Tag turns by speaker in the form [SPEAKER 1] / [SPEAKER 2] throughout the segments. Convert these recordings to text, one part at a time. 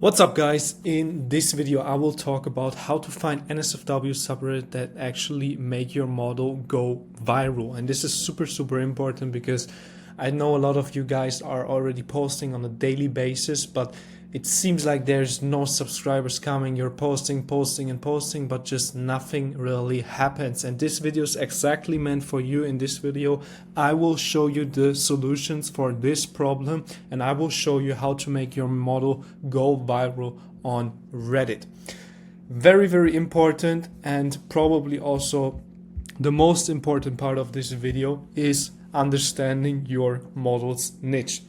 [SPEAKER 1] What's up guys, in this video I will talk about how to find NSFW subreddit that actually make your model go viral. And this is super important because I know a lot of you guys are already posting on a daily basis, but it seems like there's no subscribers coming. You're posting, but just nothing really happens. And this video is exactly meant for you. In this video, I will show you the solutions for this problem, and I will show you how to make your model go viral on Reddit. Very important, and probably also the most important part of this video is understanding your model's niche.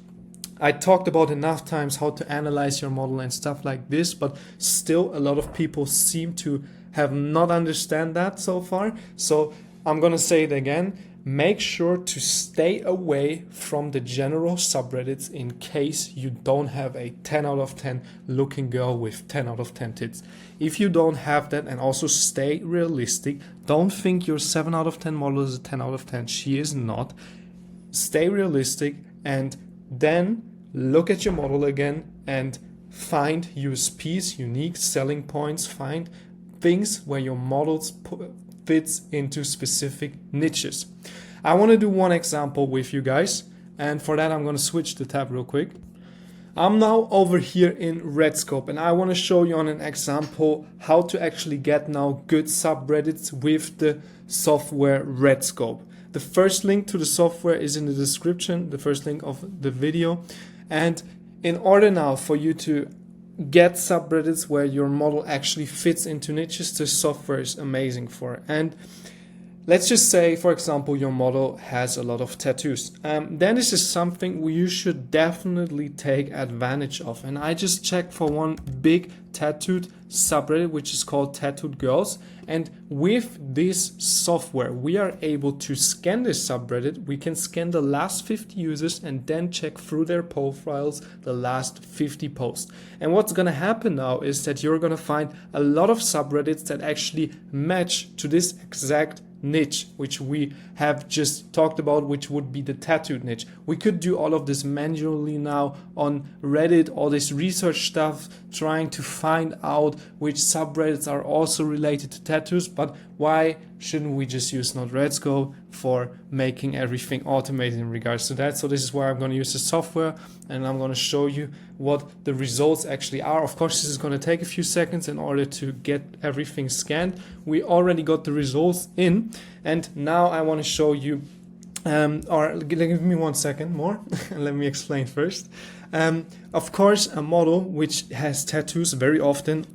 [SPEAKER 1] I talked about enough times how to analyze your model and stuff like this, but still a lot of people seem to have not understand that so far. So I'm gonna say it again. Make sure to stay away from the general subreddits in case you don't have a 10 out of 10 looking girl with 10 out of 10 tits. If you don't have that, and also stay realistic, don't think your 7 out of 10 model is a 10 out of 10. She is not. Stay realistic, and then look at your model again and find USPs, unique selling points, find things where your models fits into specific niches. I want to do one example with you guys, and for that I'm going to switch the tab real quick. I'm now over here in Redscope, and I want to show you on an example how to actually get now good subreddits with the software Redscope. The first link to the software is in the description, the first link of the video. And in order now for you to get subreddits where your model actually fits into niches, the software is amazing for it. And let's just say, for example, your model has a lot of tattoos. Then this is something you should definitely take advantage of. And I just checked for one big tattooed subreddit, which is called Tattooed Girls. And with this software, we are able to scan this subreddit. We can scan the last 50 users and then check through their profiles the last 50 posts. And what's going to happen now is that you're going to find a lot of subreddits that actually match to this exact niche which we have just talked about, which would be the tattooed niche. We could do all of this manually now on Reddit, all this research stuff, trying to find out which subreddits are also related to tattoos, but why shouldn't we just use Redscope for making everything automated in regards to that? So this is where I'm going to use the software, and I'm going to show you what the results actually are. Of course, this is going to take a few seconds in order to get everything scanned. We already got the results in, and now I want to show you, or give me 1 second more, let me explain first. Of course, a model which has tattoos very often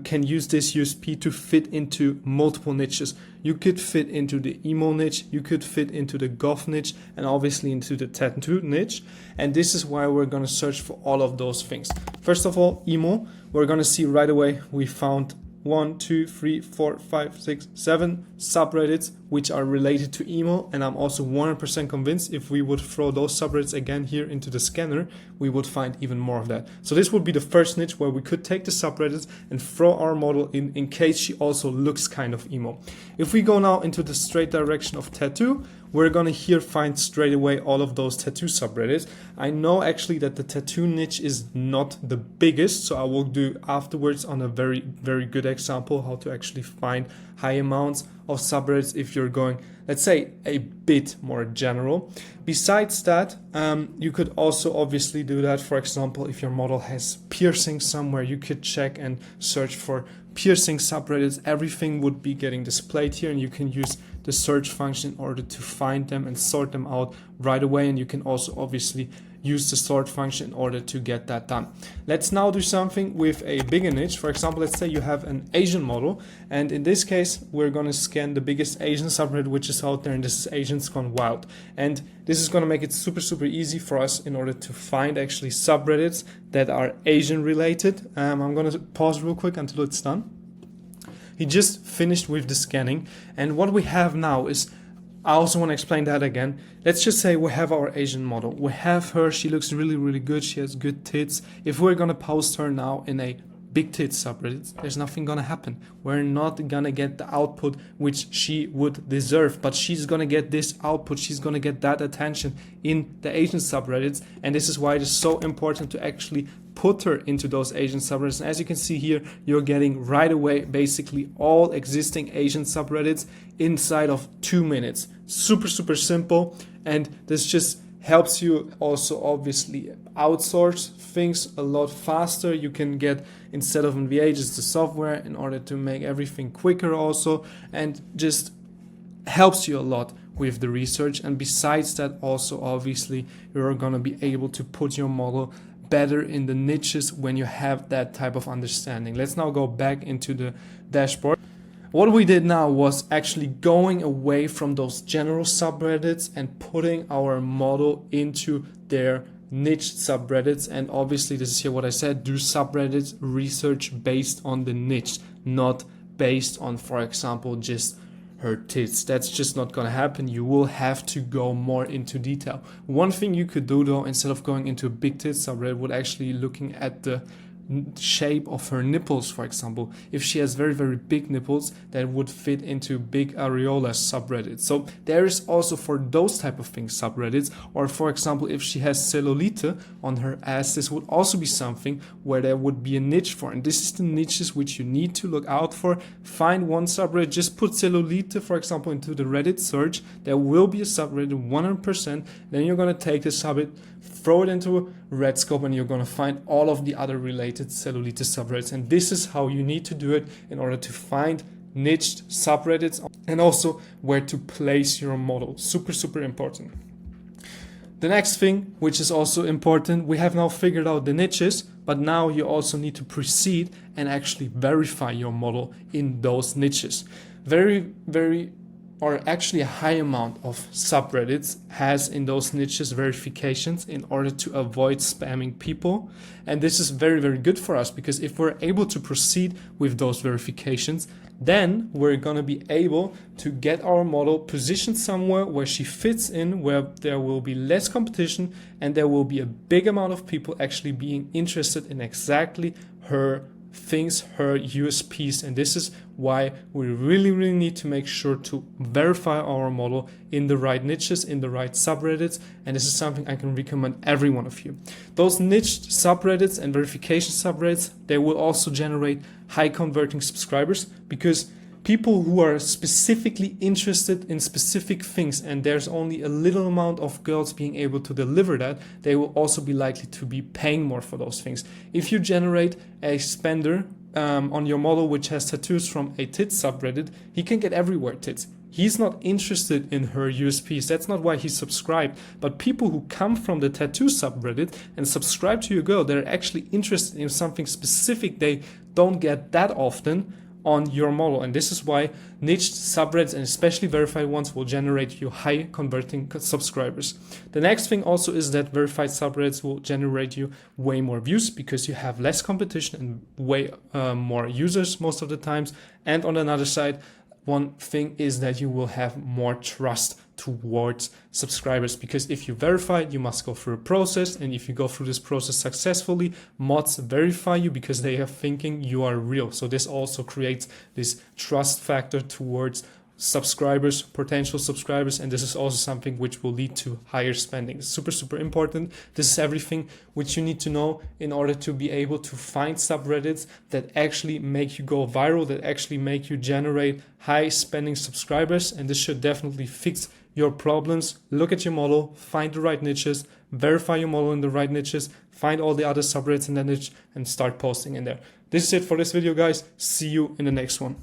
[SPEAKER 1] can use this USP to fit into multiple niches. You could fit into the emo niche, you could fit into the goth niche, and obviously into the tattoo niche. And this is why we're going to search for all of those things. First of all, emo, we're going to see right away we found 1, 2, 3, 4, 5, 6, 7 subreddits which are related to emo, and I'm also 100% convinced if we would throw those subreddits again here into the scanner, we would find even more of that. So this would be the first niche where we could take the subreddits and throw our model in case she also looks kind of emo. If we go now into the straight direction of tattoo, we're gonna here find straight away all of those tattoo subreddits. I know actually that the tattoo niche is not the biggest, so I will do afterwards on a very good example how to actually find high amounts of subreddits if you're going, let's say, a bit more general. Besides that, you could also obviously do that. For example, if your model has piercing somewhere, you could check and search for piercing subreddits. Everything would be getting displayed here, and you can use the search function in order to find them and sort them out right away. And you can also obviously use the sort function in order to get that done. Let's now do something with a bigger niche. For example, let's say you have an Asian model, and in this case we're going to scan the biggest Asian subreddit which is out there, and this is Asians Gone Wild. And this is going to make it super easy for us in order to find actually subreddits that are Asian related. I'm going to pause real quick until it's done. He just finished with the scanning, and what we have now is, I also want to explain that again. Let's just say we have our Asian model. We have her, she looks really good, she has good tits. If we're gonna post her now in a big tits subreddit, there's nothing gonna happen. We're not gonna get the output which she would deserve, but she's gonna get this output, she's gonna get that attention in the Asian subreddits. And this is why it is so important to actually put her into those Asian subreddits. And as you can see here, you're getting right away basically all existing Asian subreddits inside of 2 minutes. Super, super simple. And this just helps you also obviously outsource things a lot faster. You can get, instead of an VA, just the software in order to make everything quicker also, and just helps you a lot with the research. And besides that, also obviously you're gonna be able to put your model better in the niches when you have that type of understanding. Let's now go back into the dashboard. What we did now was actually going away from those general subreddits and putting our model into their niche subreddits. And obviously this is here what I said, do subreddits research based on the niche, not based on, for example, just her tits. That's just not gonna happen. You will have to go more into detail. One thing you could do though, instead of going into a big tits subreddit, would actually looking at the shape of her nipples, for example. If she has very, very big nipples, that would fit into big areola subreddits. So there is also for those type of things subreddits. Or for example, if she has cellulite on her ass, this would also be something where there would be a niche for. And this is the niches which you need to look out for. Find one subreddit, just put cellulite, for example, into the Reddit search. There will be a subreddit 100%. Then you're going to take the subreddit, throw it into Redscope, and you're going to find all of the other related cellulite subreddits. And this is how you need to do it in order to find niched subreddits, and also where to place your model. Super, super important. The next thing, which is also important, we have now figured out the niches, but now you also need to proceed and actually verify your model in those niches. Actually a high amount of subreddits has in those niches verifications in order to avoid spamming people. And this is very, very good for us, because if we're able to proceed with those verifications, then we're going to be able to get our model positioned somewhere where she fits in, where there will be less competition and there will be a big amount of people actually being interested in exactly her things, her USPs. And this is why we really, really need to make sure to verify our model in the right niches, in the right subreddits. And this is something I can recommend every one of you. Those niched subreddits and verification subreddits, they will also generate high converting subscribers, because people who are specifically interested in specific things, and there's only a little amount of girls being able to deliver that, they will also be likely to be paying more for those things. If you generate a spender on your model which has tattoos from a tits subreddit, he can get everywhere tits. He's not interested in her USPs. That's not why he's subscribed. But people who come from the tattoo subreddit and subscribe to your girl, they're actually interested in something specific they don't get that often on your model. And this is why niched subreddits, and especially verified ones, will generate you high converting subscribers. The next thing also is that verified subreddits will generate you way more views, because you have less competition and way more users most of the times. And on another side, one thing is that you will have more trust towards subscribers, because if you verify, you must go through a process, and if you go through this process successfully, mods verify you because they are thinking you are real. So this also creates this trust factor towards subscribers, potential subscribers, and this is also something which will lead to higher spending. Super, super important. This is everything which you need to know in order to be able to find subreddits that actually make you go viral, that actually make you generate high spending subscribers. And this should definitely fix your problems. Look at your model, find the right niches, verify your model in the right niches, find all the other subreddits in that niche, and start posting in there. This is it for this video, guys. See you in the next one.